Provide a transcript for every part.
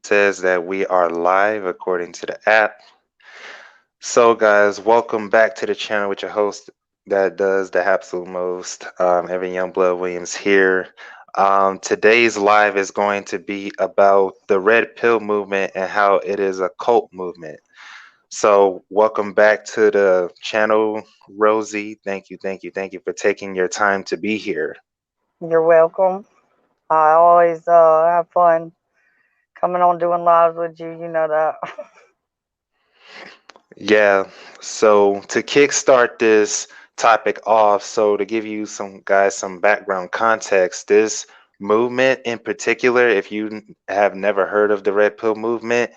says that we are live according to the app. So, guys, welcome back to the channel with your host that does the absolute most, Evan Youngblood Williams here. Today's live is going to be about the Red Pill movement and how it is a cult movement. So, welcome back to the channel, Rosie. Thank you for taking your time to be here. You're welcome. I always have fun coming on doing lives with you. You know that. Yeah, so to kickstart this topic off, so to give you some guys some background context, this movement in particular, if you have never heard of the Red Pill movement,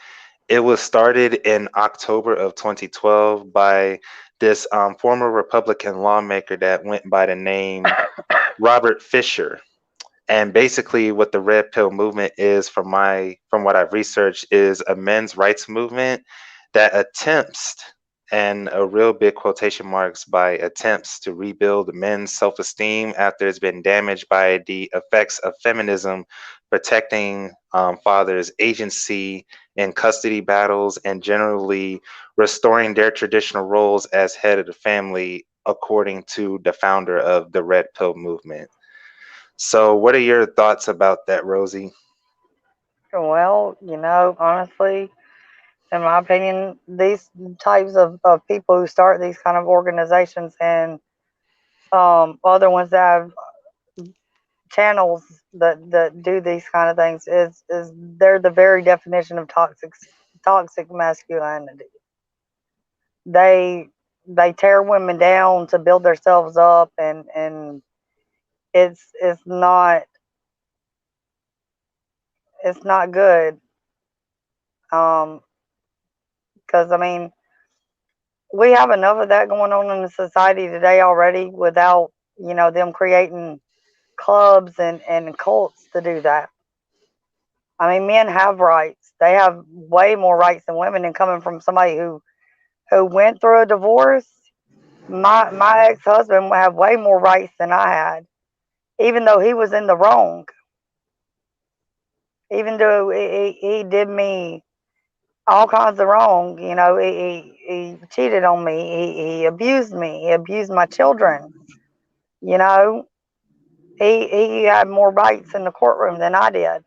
it was started in October of 2012 by this former Republican lawmaker that went by the name Robert Fisher. And basically, what the Red Pill movement is, from what I've researched, is a men's rights movement that attempts, and a real big quotation marks by attempts, to rebuild men's self-esteem after it's been damaged by the effects of feminism, protecting fathers' agency in custody battles, and generally restoring their traditional roles as head of the family, according to the founder of the Red Pill movement. So, what are your thoughts about that, Rosie? Well, honestly, in my opinion, these types of people who start these kind of organizations and other ones that have channels that do these kind of things is they're the very definition of toxic masculinity. They they tear women down to build themselves up, and it's not good. Um, because I mean, we have enough of that going on in the society today already without them creating clubs and cults to do that. I mean, men have rights. They have way more rights than women. And coming from somebody who went through a divorce, my ex husband had way more rights than I had, even though he was in the wrong. Even though he did me all kinds of wrong. He cheated on me. He abused me. He abused my children. You know, he had more rights in the courtroom than I did.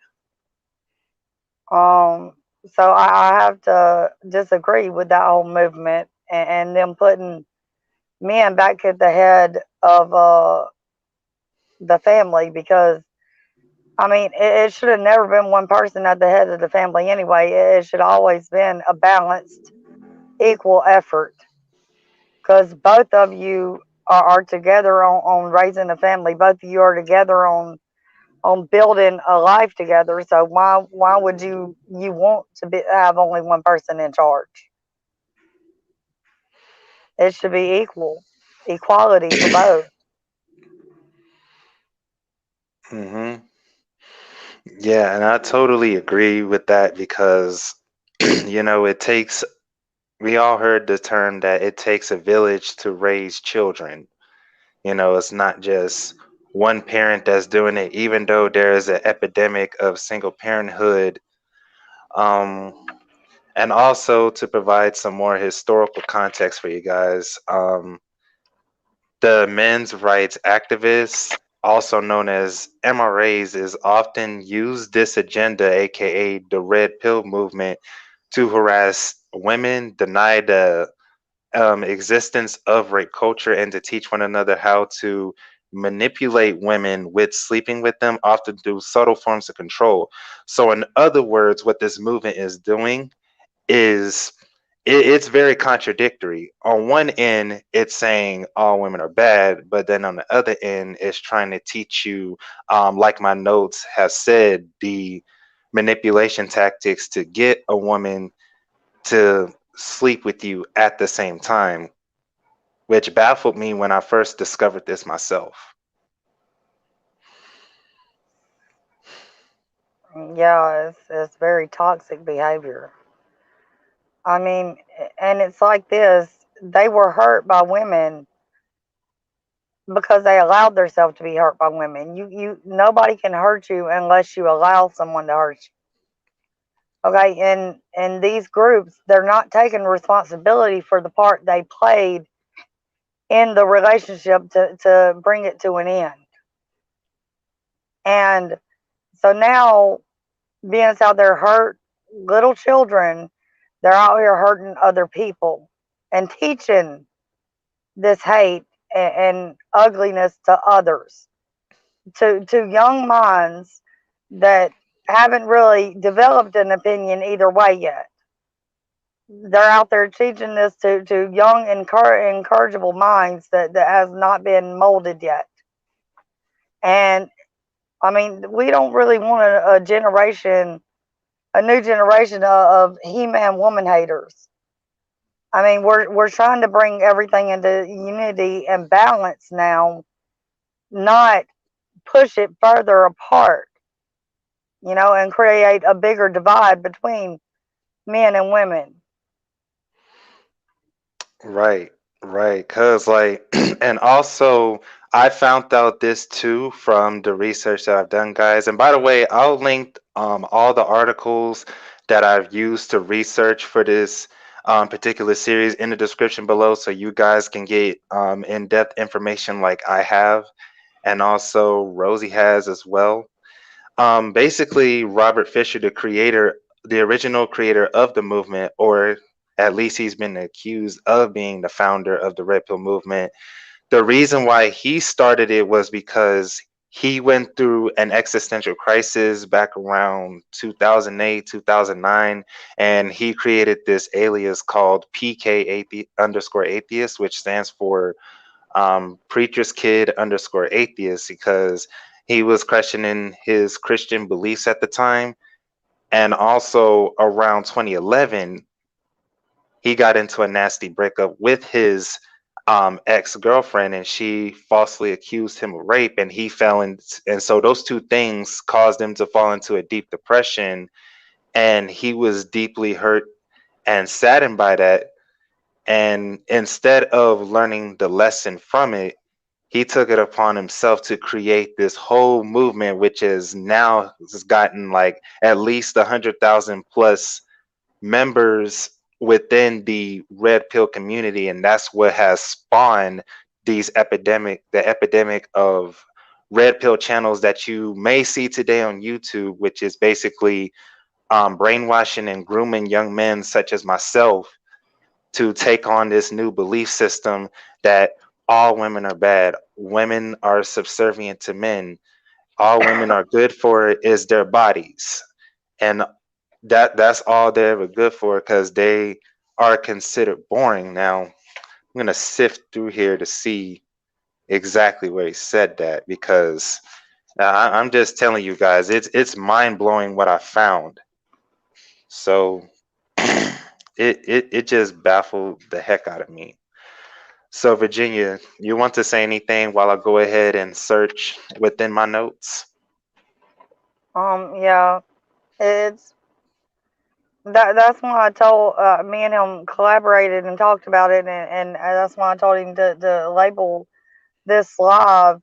Um, so I have to disagree with that whole movement and them putting men back at the head of the family because I mean it should have never been one person at the head of the family anyway. It should always been a balanced, equal effort because both of you are together on raising a family. Both of you are together on building a life together. So why would you want to have only one person in charge? It should be equality for both. hmm Yeah, and I totally agree with that because, it takes, we all heard the term that it takes a village to raise children. It's not just one parent that's doing it, even though there is an epidemic of single parenthood. Um, and also to provide some more historical context for you guys, the men's rights activists, also known as MRAs, is often used this agenda, aka the Red Pill movement, to harass women, deny the existence of rape culture, and to teach one another how to manipulate women with sleeping with them, often through subtle forms of control. So, in other words, what this movement is doing is it's very contradictory. On one end, it's saying all women are bad, but then on the other end, it's trying to teach you, like my notes have said, the manipulation tactics to get a woman to sleep with you at the same time, which baffled me when I first discovered this myself. Yeah, it's very toxic behavior. I mean, and it's like this. They were hurt by women because they allowed themselves to be hurt by women. You nobody can hurt you unless you allow someone to hurt you. Okay, and these groups, they're not taking responsibility for the part they played in the relationship to bring it to an end. And so now, being out there hurt little children, they're out here hurting other people and teaching this hate and ugliness to others, to young minds that haven't really developed an opinion either way yet. They're out there teaching this to young, incorrigible minds that has not been molded yet. And I mean, we don't really want a generation, a new generation of He-Man woman haters. I mean, we're trying to bring everything into unity and balance now, not push it further apart, and create a bigger divide between men and women. Right, right. Cause like, and also I found out this too from the research that I've done, guys. And by the way, I'll link all the articles that I've used to research for this particular series in the description below, so you guys can get in-depth information like I have, and also Rosie has as well. Basically, Robert Fisher, the creator, the original creator of the movement, or at least he's been accused of being the founder of the Red Pill movement. The reason why he started it was because he went through an existential crisis back around 2008, 2009, and he created this alias called underscore atheist, which stands for preacher's kid underscore atheist, because he was questioning his Christian beliefs at the time. And also around 2011, he got into a nasty breakup with his ex-girlfriend, and she falsely accused him of rape, and he fell in. And so those two things caused him to fall into a deep depression, and he was deeply hurt and saddened by that. And instead of learning the lesson from it, he took it upon himself to create this whole movement, which is now has gotten like at least 100,000 plus members within the red pill community, and that's what has spawned the epidemic of red pill channels that you may see today on YouTube, which is basically brainwashing and grooming young men such as myself to take on this new belief system that all women are bad, women are subservient to men, all women are good for is their bodies, and that's all they're ever good for, because they are considered boring. Now I'm gonna sift through here to see exactly where he said that, because I'm just telling you guys, it's mind blowing what I found. So it just baffled the heck out of me. So, Virginia, you want to say anything while I go ahead and search within my notes? Yeah, it's that's why I told me and him collaborated and talked about it, and that's why I told him to label this live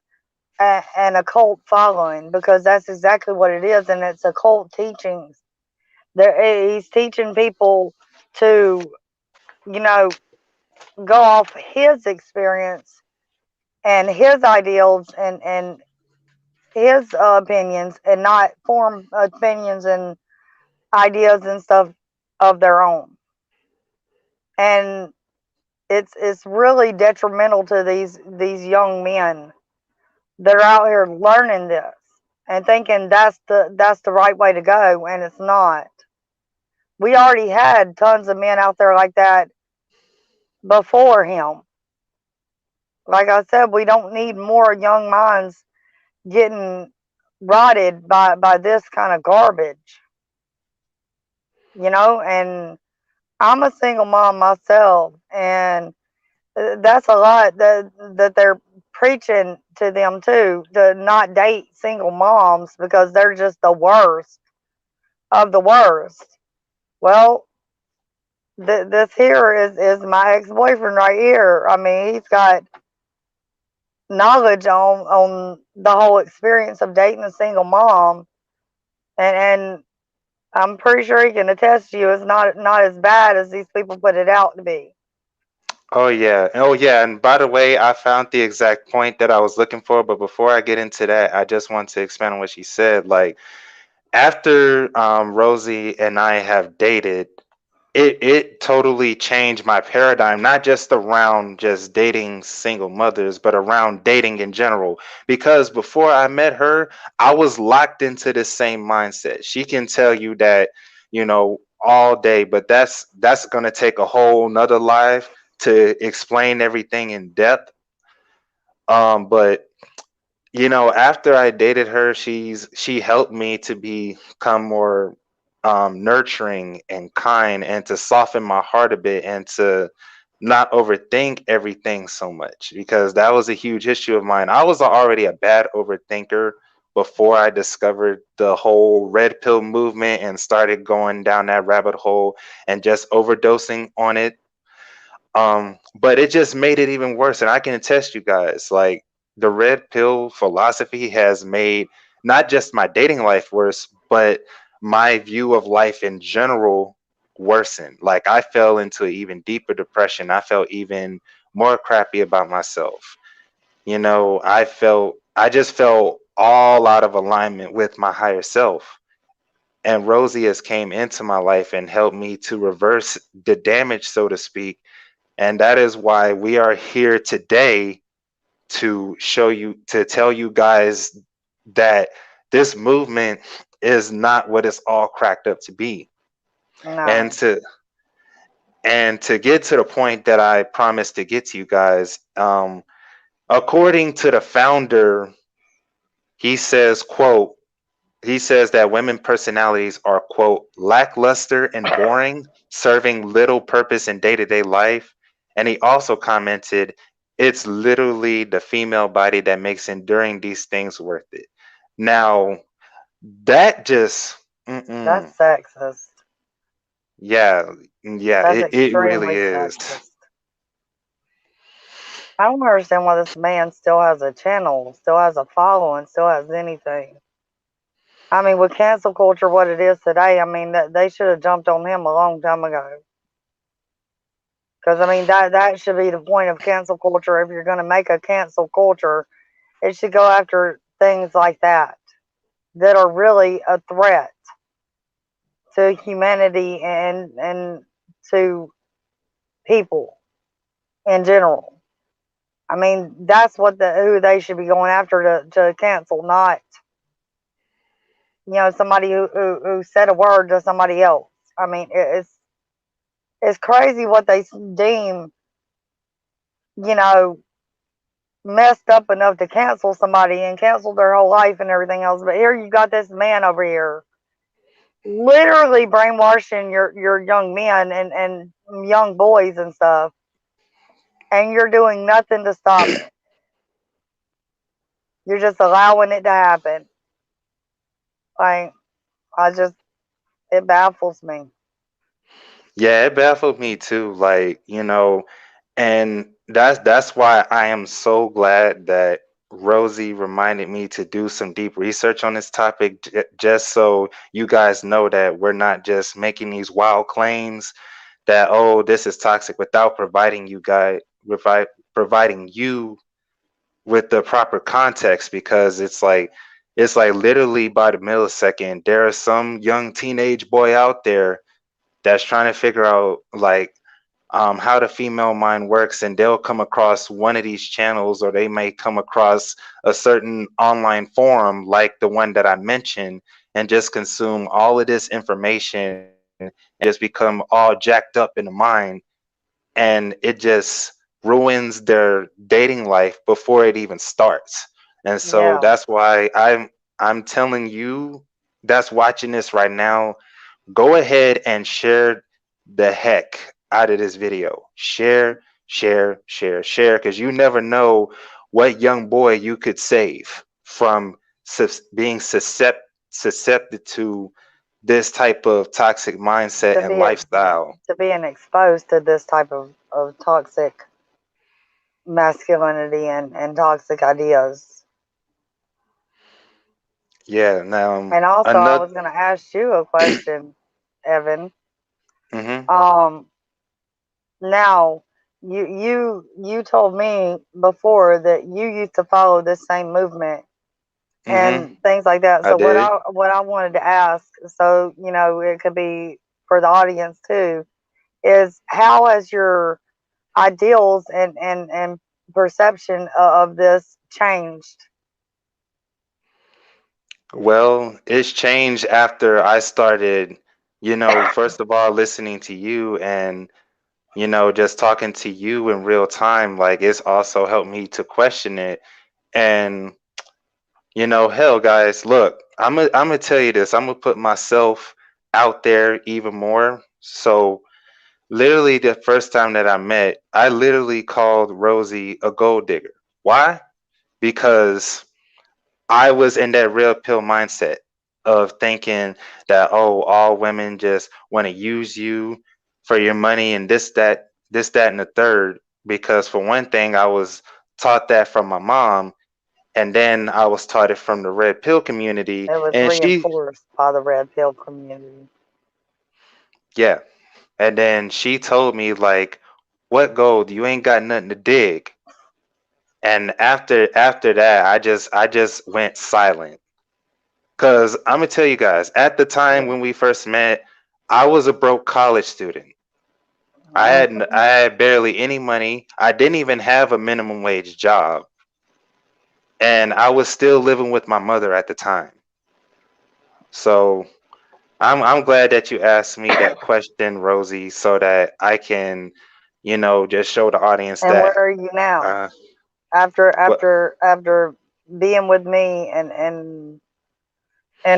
an occult following, because that's exactly what it is, and it's occult teachings. He's teaching people to, you know, go off his experience and his ideals and his opinions, and not form opinions and ideas and stuff of their own. And it's really detrimental to these young men that are out here learning this and thinking that's the right way to go, and it's not. We already had tons of men out there like that before him. Like I said, we don't need more young minds getting rotted by this kind of garbage, and I'm a single mom myself, and that's a lot that they're preaching to them too, to not date single moms because they're just the worst of the worst. Well, this here is my ex-boyfriend right here. I mean, he's got knowledge on the whole experience of dating a single mom, and I'm pretty sure he can attest to you. It's not as bad as these people put it out to be. Oh yeah. Oh yeah. And by the way, I found the exact point that I was looking for. But before I get into that, I just want to expand on what she said. Like after Rosie and I have dated, it totally changed my paradigm, not just around just dating single mothers, but around dating in general. Because before I met her, I was locked into the same mindset. She can tell you that, all day, but that's gonna take a whole nother life to explain everything in depth. But after I dated her, she helped me to become more nurturing and kind, and to soften my heart a bit, and to not overthink everything so much, because that was a huge issue of mine. I was already a bad overthinker before I discovered the whole red pill movement and started going down that rabbit hole and just overdosing on it. But it just made it even worse. And I can attest you guys, like the red pill philosophy has made not just my dating life worse, but my view of life in general worsen. Like I fell into an even deeper depression. I felt even more crappy about myself. I just felt all out of alignment with my higher self. And Rosie has came into my life and helped me to reverse the damage, so to speak, and that is why we are here today to tell you guys that this movement is not what it's all cracked up to be. And No. to get to the point that I promised to get to you guys, according to the founder, he says, quote, he says that women personalities are, quote, lackluster and boring, serving little purpose in day-to-day life. And he also commented, it's literally the female body that makes enduring these things worth it. Now, that just, That's mm-mm. sexist. Yeah, yeah, That's it really extremely is. sexist. I don't understand why this man still has a channel, still has a following, still has anything. I mean, with cancel culture, what it is today, I mean, that they should have jumped on him a long time ago. Because I mean, that should be the point of cancel culture. If you're going to make a cancel culture, it should go after things like that are really a threat to humanity and to people in general. I mean, that's what who they should be going after to cancel, not somebody who said a word to somebody else. I mean, it's crazy what they deem you know messed up enough to cancel somebody and cancel their whole life and everything else. But here you got this man over here literally brainwashing your young men and young boys and stuff, and you're doing nothing to stop it. You're just allowing it to happen. Like, I just, it baffles me. Yeah, it baffled me too. Like, and that's why I am so glad that Rosie reminded me to do some deep research on this topic, just so you guys know that we're not just making these wild claims that, oh, this is toxic, without providing you with the proper context. Because it's like literally by the millisecond there is some young teenage boy out there that's trying to figure out, like, how the female mind works, and they'll come across one of these channels, or they may come across a certain online forum like the one that I mentioned, and just consume all of this information and just become all jacked up in the mind, and it just ruins their dating life before it even starts. And so Yeah. that's why I'm telling you that's watching this right now, go ahead and share the heck out of this video. Share, share, share, share, because you never know what young boy you could save from being susceptible to this type of toxic mindset To and be lifestyle. to being exposed to this type of toxic masculinity and toxic ideas. Yeah. Now, And also, I another. was going to ask you a question, Evan. Hmm. Um, Now, you told me before that you used to follow this same movement Hmm. and things like that. I So did. what I wanted to ask, so you know, it could be for the audience too, is how has your ideals and perception of this changed? Well, it's changed after I started, first of all, listening to you and, just talking to you in real time. Like, it's also helped me to question it. And, hell, guys, look, I'm gonna tell you this. I'm gonna put myself out there even more. So, literally, the first time that I met, I literally called Rosie a gold digger. Why? Because I was in that real pill mindset of thinking that, oh, all women just want to use you for your money and this, that, and the third. Because for one thing, I was taught that from my mom, and then I was taught it from the red pill community. It was And she, reinforced by the red pill community. yeah, and then she told me like, "What gold? You ain't got nothing to dig." And after that, I just went silent. Cause I'm gonna tell you guys, at the time when we first met, I was a broke college student. I Mhm. had barely any money. I didn't even have a minimum wage job, and I was still living with my mother at the time. So I'm glad that you asked me that question, Rosie, so that I can, just show the audience And where that are you now? uh, what After being with me and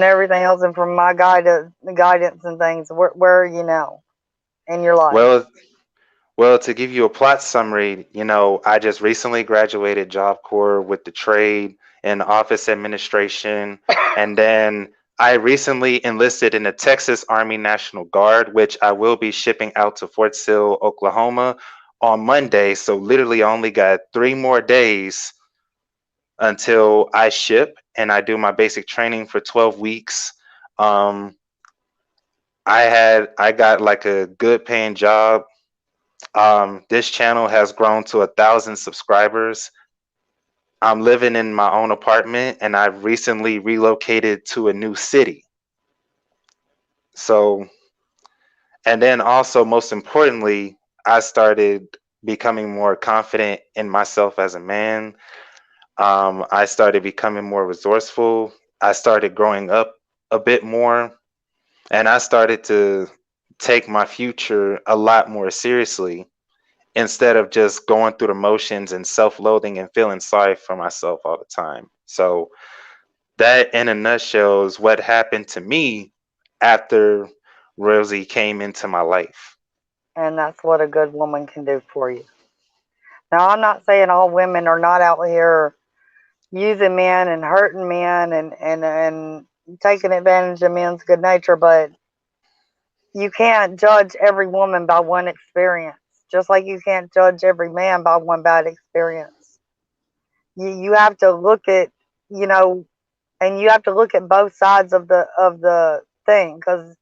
everything else, and from my guidance and things, where are you now in your life? well Well, to give you a plot summary, I just recently graduated Job Corps with the trade in office administration. And then I recently enlisted in the Texas Army National Guard, which I will be shipping out to Fort Sill, Oklahoma on Monday. So literally I only got 3 more days until I ship and I do my basic training for 12 weeks. Um, I got like a good paying job. This channel has grown to 1,000 subscribers. I'm living in my own apartment and I've recently relocated to a new city. So, and then also, most importantly, I started becoming more confident in myself as a man. I started becoming more resourceful. I started growing up a bit more and I started to take my future a lot more seriously instead of just going through the motions and self-loathing and feeling sorry for myself all the time. So that in a nutshell is what happened to me after Rosie came into my life. And that's what a good woman can do for you. Now, I'm not saying all women are not out here using men and hurting men and taking advantage of men's good nature, but you can't judge every woman by one experience, just like you can't judge every man by one bad experience. You have to look at, you know, and you have to look at both sides of the thing, because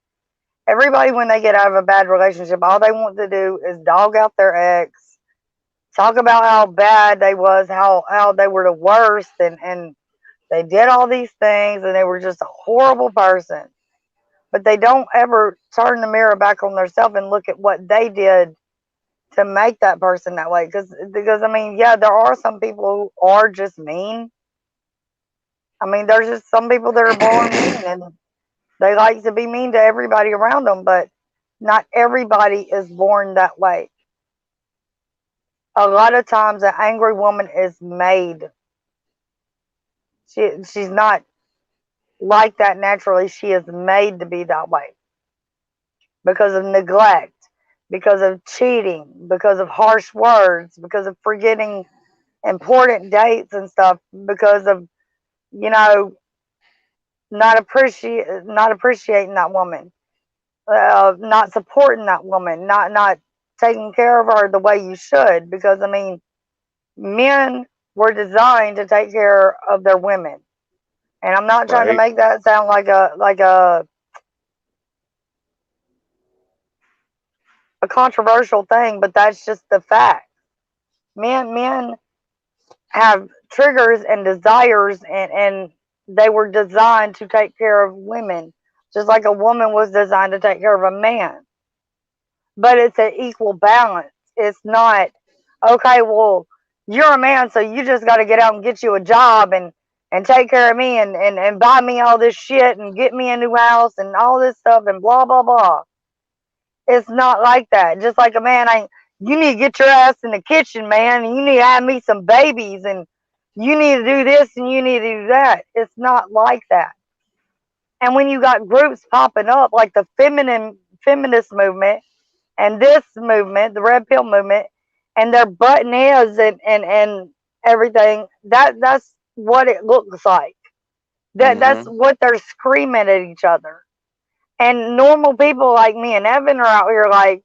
everybody, when they get out of a bad relationship, all they want to do is dog out their ex, talk about how bad they was, how they were the worst, and they did all these things and they were just a horrible person. But they don't ever turn the mirror back on themselves and look at what they did to make that person that way. Because I mean, yeah, there are some people who are just mean. I mean, there's just some people that are born mean and they like to be mean to everybody around them, but not everybody is born that way. A lot of times, an angry woman is made. She's not like that naturally. She is made to be that way because of neglect, because of cheating, because of harsh words, because of forgetting important dates and stuff, because of, you know, not appreciating that woman, not supporting that woman, not taking care of her the way you should. Because I mean, men were designed to take care of their women. And I'm not trying to Right. make that sound like a controversial thing, but that's just the fact. Men have triggers and desires, and they were designed to take care of women, just like a woman was designed to take care of a man. But it's an equal balance. It's not, okay, well, you're a man, so you just got to get out and get you a job and take care of me and buy me all this shit and get me a new house and all this stuff and blah, blah, blah. It's not like that. Just like a man ain't, you need to get your ass in the kitchen, man, and you need to have me some babies, and you need to do this and you need to do that. It's not like that. And when you got groups popping up like the feminist movement and this movement, the red pill movement, and they're butting heads and everything, that's what it looks like. That's Mm-hmm. what they're screaming at each other. And normal people like me and Evan are out here like,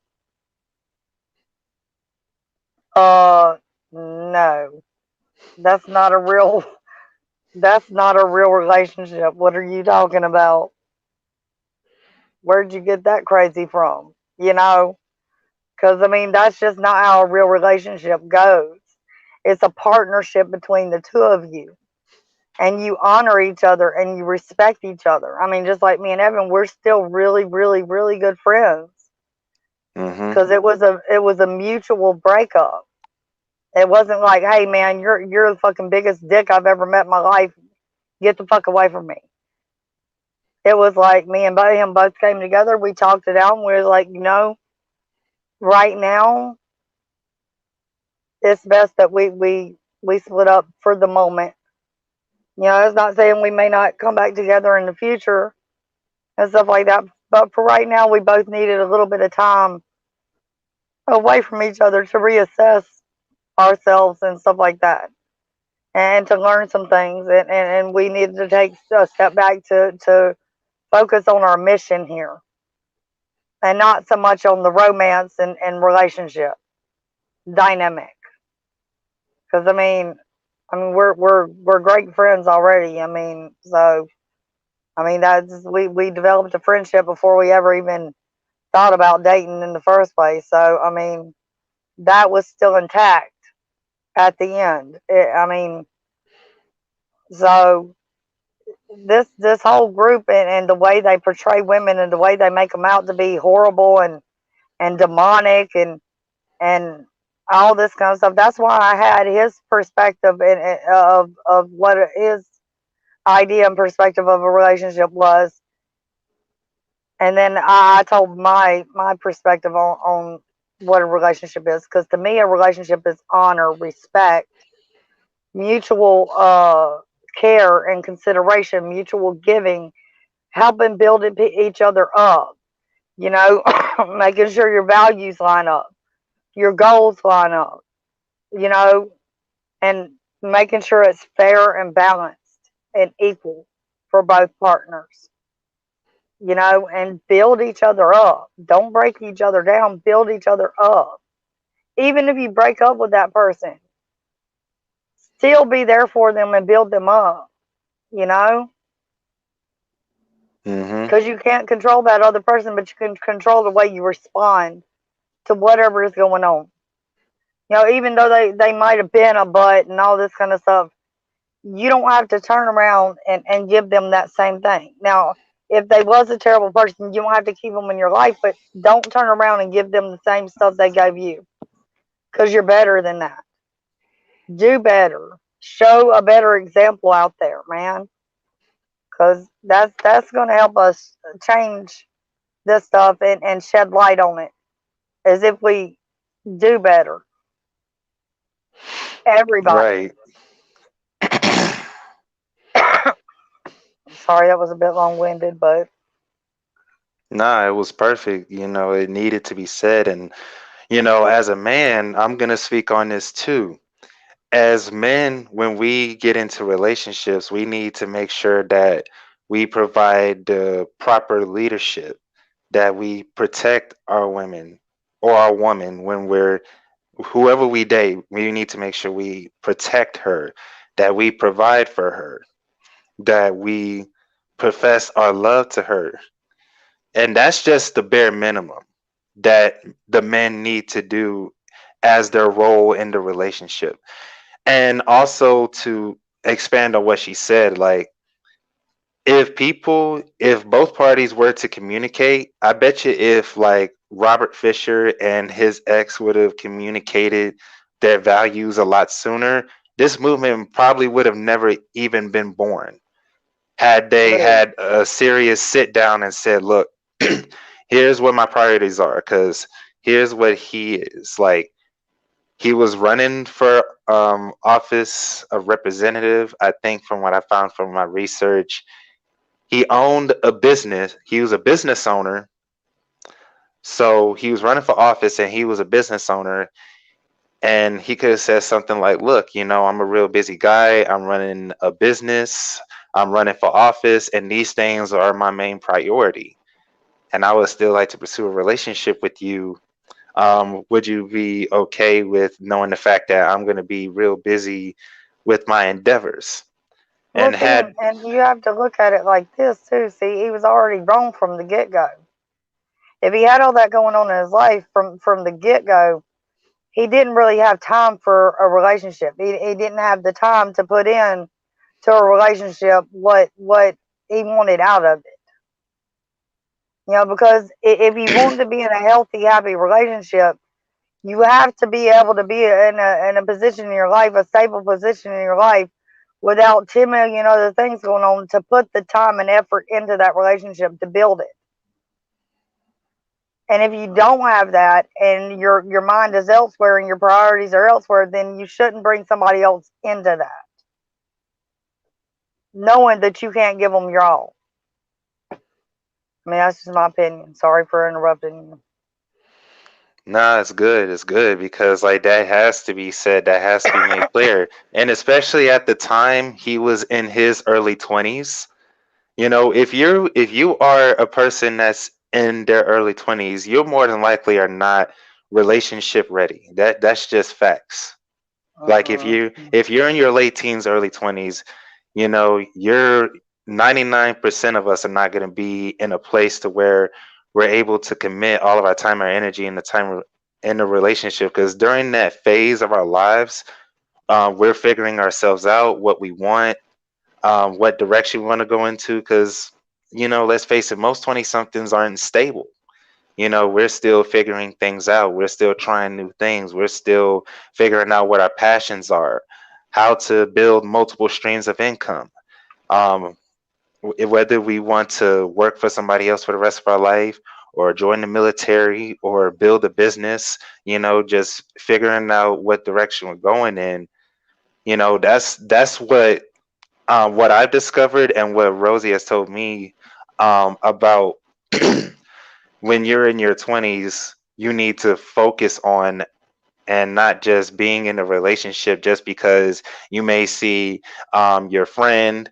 no, that's not a real, that's not a real relationship. What are you talking about? Where'd you get that crazy from? You know? Because, I mean, that's just not how a real relationship goes. It's a partnership between the two of you. And you honor each other and you respect each other. I mean, just like me and Evan, we're still really, really, really good friends. Mm-hmm. Because it was a mutual breakup. It wasn't like, hey man, you're the fucking biggest dick I've ever met in my life. Get the fuck away from me. It was like me and him both came together. We talked it out, and we were like, right now it's best that we split up for the moment. It's not saying we may not come back together in the future and stuff like that, but for right now, we both needed a little bit of time away from each other to reassess ourselves and stuff like that, and to learn some things, and we needed to take a step back to focus on our mission here and not so much on the romance and relationship dynamic. Because I mean, we're great friends already. I mean, so I mean that's we developed a friendship before we ever even thought about dating in the first place. So I mean, that was still intact at the end. I mean, so this whole group and the way they portray women and the way they make them out to be horrible and demonic and all this kind of stuff. That's why I had his perspective of what his idea and perspective of a relationship was, and then I told my perspective on what a relationship is. Because to me, a relationship is honor, respect, mutual care and consideration, mutual giving, helping build each other up. Making sure your values line up, your goals line up. You know, and making sure it's fair and balanced and equal for both partners, and build each other up. Don't break each other down, build each other up. Even if you break up with that person, still be there for them and build them up, you know? Mm-hmm. Because you can't control that other person, but you can control the way you respond to whatever is going on. Even though they might have been a butt and all this kind of stuff, you don't have to turn around and give them that same thing. Now, if they was a terrible person, you don't have to keep them in your life, but don't turn around and give them the same stuff they gave you, because you're better than that. Do better. Show a better example out there, man, because that's going to help us change this stuff and shed light on it, as if we do better. Everybody. Right. Sorry, that was a bit long winded, but Nah, it was perfect. It needed to be said. And, as a man, I'm going to speak on this too. As men, when we get into relationships, we need to make sure that we provide the proper leadership, that we protect our women or our woman when whoever we date, we need to make sure we protect her, that we provide for her. that we profess our love to her. And that's just the bare minimum that the men need to do as their role in the relationship. And also to expand on what she said, like if both parties were to communicate, I bet you if like Robert Fisher and his ex would have communicated their values a lot sooner, this movement probably would have never even been born. Had they True. had a serious sit down and said, look, here's what my priorities are, because here's what he is like. He was running for office of representative. I think from what I found from my research, he owned a business. He was a business owner. So he was running for office and he was a business owner. And he could have said something like, look, I'm a real busy guy. I'm running a business. I'm running for office. And these things are my main priority. And I would still like to pursue a relationship with you. Would you be okay with knowing the fact that I'm going to be real busy with my endeavors? Well, And see, had, and you have to look at it like this too. See, he was already wrong from the get go. If he had all that going on in his life from the get go, he didn't really have time for a relationship. He didn't have the time to put in to a relationship what he wanted out of it. Because if you want to be in a healthy, happy relationship, you have to be able to be in a position in your life, a stable position in your life, without 10 million other things going on to put the time and effort into that relationship to build it. And if you don't have that and your mind is elsewhere and your priorities are elsewhere, then you shouldn't bring somebody else into that, knowing that you can't give them your all. I mean, that's just my opinion. Sorry for interrupting you. nah, it's good. It's good because like that has to be said. That has to be made clear. And especially at the time he was in his early 20s. If you are a person that's in their early 20s, you more than likely are not relationship ready. That's just facts. Like if Uh-uh. you if you're in your late teens, early 20s, you're 99% of us are not going to be in a place to where we're able to commit all of our time, our energy, and the time in a relationship. Because during that phase of our lives, we're figuring ourselves out, what we want, what direction we want to go into. Because let's face it, most 20 somethings aren't stable. We're still figuring things out. We're still trying new things. We're still figuring out what our passions are, how to build multiple streams of income. Um, whether we want to work for somebody else for the rest of our life or join the military or build a business, just figuring out what direction we're going in. That's what I've discovered and what Rosie has told me about when you're in your 20s, you need to focus on and not just being in a relationship just because you may see your friend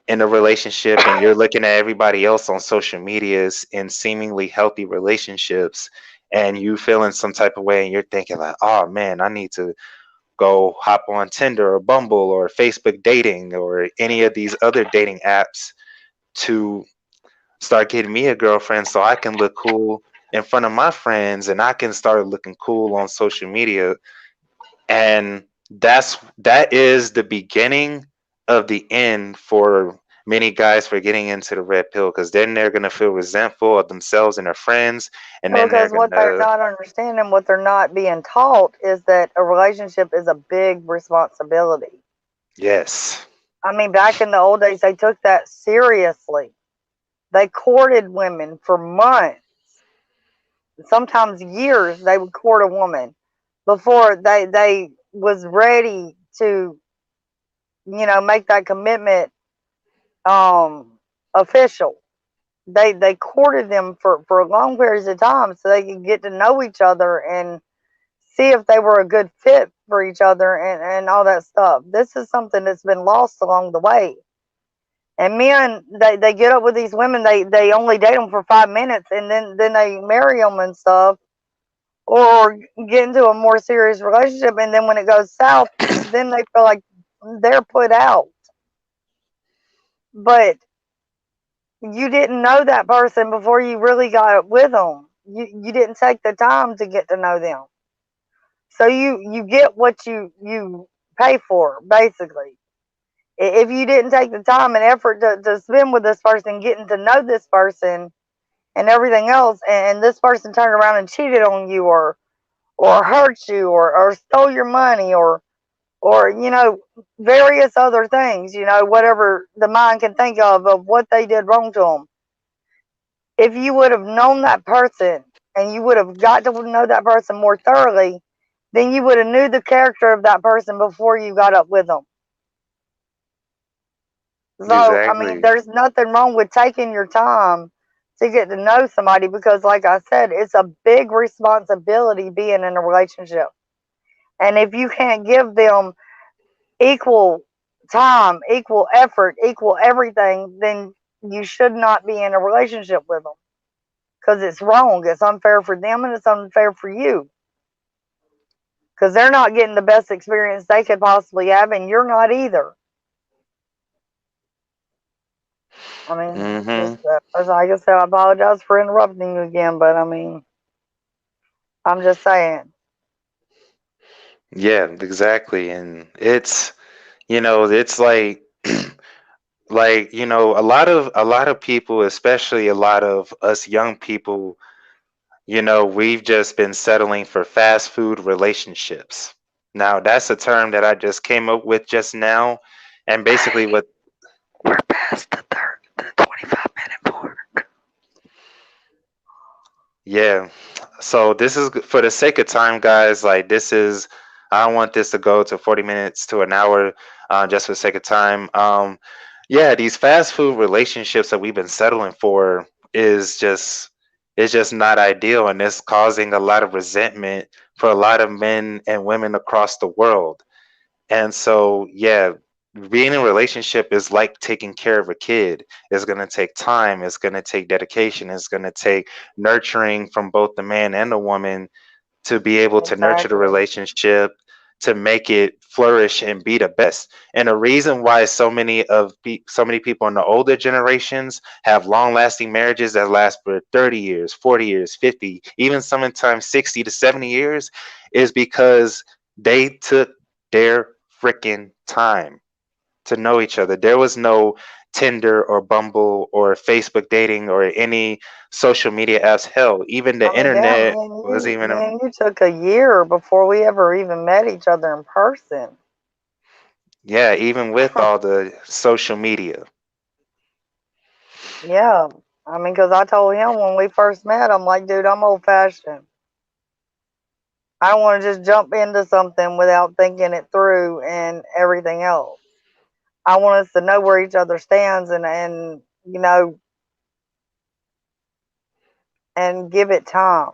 in a relationship and you're looking at everybody else on social medias in seemingly healthy relationships and you feeling some type of way and you're thinking like, oh man, I need to go hop on Tinder or Bumble or Facebook dating or any of these other dating apps to start getting me a girlfriend so I can look cool in front of my friends and I can start looking cool on social media. And that is the beginning of the end for many guys for getting into the red pill, because then they're gonna feel resentful of themselves and their friends, and then they're Because what they're gonna not understanding, what they're not being taught, is that a relationship is a big responsibility. yes. I mean, back in the old days, they took that seriously. They courted women for months, sometimes years. They would court a woman before they was ready to make that commitment official. They courted them for long periods of time so they could get to know each other and see if they were a good fit for each other and all that stuff. This is something that's been lost along the way. And men, they get up with these women, they only date them for 5 minutes and then they marry them and stuff, or get into a more serious relationship. And then when it goes south, then they feel like they're put out. but you didn't know that person before you really got with them. You didn't take the time to get to know them. So you get what you pay for, basically. If you didn't take the time and effort to spend with this person, getting to know this person and everything else, and this person turned around and cheated on you, or hurt you, or stole your money, or various other things, whatever the mind can think of what they did wrong to them. If you would have known that person and you would have got to know that person more thoroughly, then you would have knew the character of that person before you got up with them. So, I mean, Exactly. there's nothing wrong with taking your time to get to know somebody because, like I said, it's a big responsibility being in a relationship. And if you can't give them equal time, equal effort, equal everything, then you should not be in a relationship with them because it's wrong. It's unfair for them and it's unfair for you because they're not getting the best experience they could possibly have, and you're not either. I mean, Mm-hmm. just as like I said, I apologize for interrupting you again, but I mean, I'm just saying. Yeah, exactly. And it's like a lot of people, especially a lot of us young people, we've just been settling for fast food relationships. Now, that's a term that I just came up with just now. And basically Hey, what we're past the 25-minute mark. yeah. So this is for the sake of time, guys. Like I don't want this to go to 40 minutes to an hour, just for the sake of time. Yeah, these fast food relationships that we've been settling for is just it's just not ideal, and it's causing a lot of resentment for a lot of men and women across the world. And so, yeah, being in a relationship is like taking care of a kid. It's going to take time, it's going to take dedication, it's going to take nurturing from both the man and the woman to be able to nurture the Exactly. relationship, to make it flourish and be the best. And the reason why so many people in the older generations have long-lasting marriages that last for 30 years, 40 years, 50, even sometimes 60 to 70 years is because they took their freaking time to know each other. There was no Tinder or Bumble or Facebook dating or any social media apps. Hell, even the I mean, yeah, internet was even, me and you took a year before we ever even met each other in person. yeah, even with all the social media. Yeah. I mean, because I told him when we first met, I'm like, dude, I'm old fashioned. I don't want to just jump into something without thinking it through and everything else. I want us to know where each other stands and and give it time,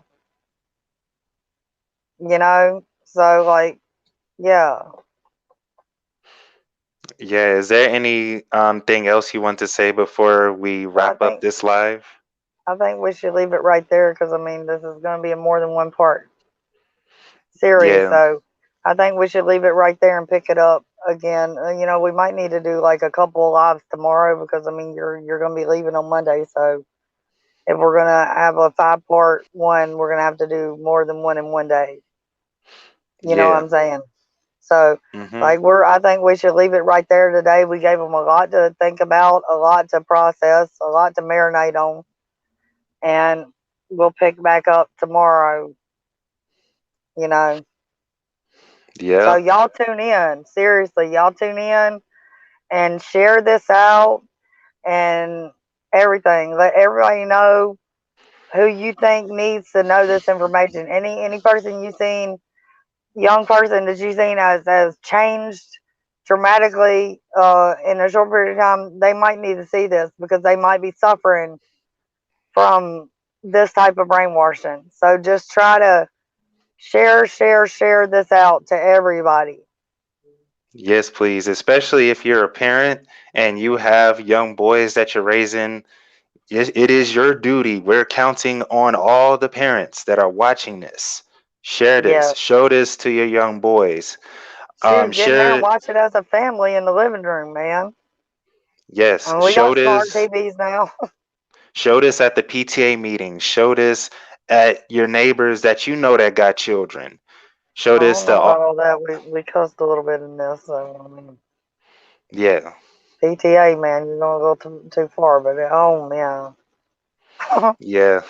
So, like, yeah. Yeah, is there any thing else you want to say before we I wrap up think this live? I think we should leave it right there because I mean this is going to be a more than one part series, Yeah, so I think we should leave it right there and pick it up again. We might need to do like a couple of lives tomorrow because I mean you're going to be leaving on Monday, so if we're going to have a 5-part one, we're going to have to do more than one in one day. You know what yeah. I'm saying? So, Mm-hmm. like, I think we should leave it right there today. We gave them a lot to think about, a lot to process, a lot to marinate on, and we'll pick back up tomorrow, you know. So, Yeah. y'all tune in. Seriously, y'all tune in and share this out and everything. Let everybody know who you think needs to know this information. Any person you seen, young person that you seen has changed dramatically in a short period of time, they might need to see this because they might be suffering from this type of brainwashing. So just try to share this out to everybody. Yes, please. Especially if you're a parent and you have young boys that you're raising, it is your duty. We're counting on all the parents that are watching this. Share this. Yeah. Show this to your young boys. Shoot, get in there and Share. watch it as a family in the living room, man. Yes, And we got smart TVs now. show this at the PTA meeting. Show this at your neighbors that you know that got children. Show I this don't to know about all. all that. We cussed a little bit in this, so I mean, Yeah, PTA, man, you're gonna go too far, but at home, yeah. yeah.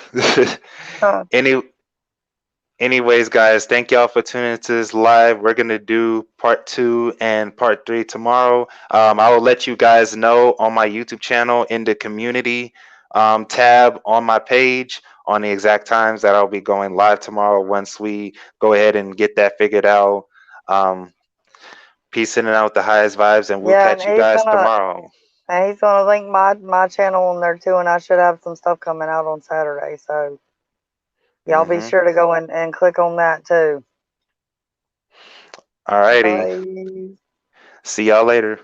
Any Anyways, guys, thank y'all for tuning into this live. We're gonna do part 2 and part 3 tomorrow. I will let you guys know on my YouTube channel in the community tab on my page on the exact times that I'll be going live tomorrow once we go ahead and get that figured out. Um, Peacing it out with the highest vibes, and we'll Yeah, and catch you guys tomorrow. he's gonna link my channel on there too, and I should have some stuff coming out on Saturday. So y'all be sure to go and click on that too. Alrighty. Bye. See y'all later.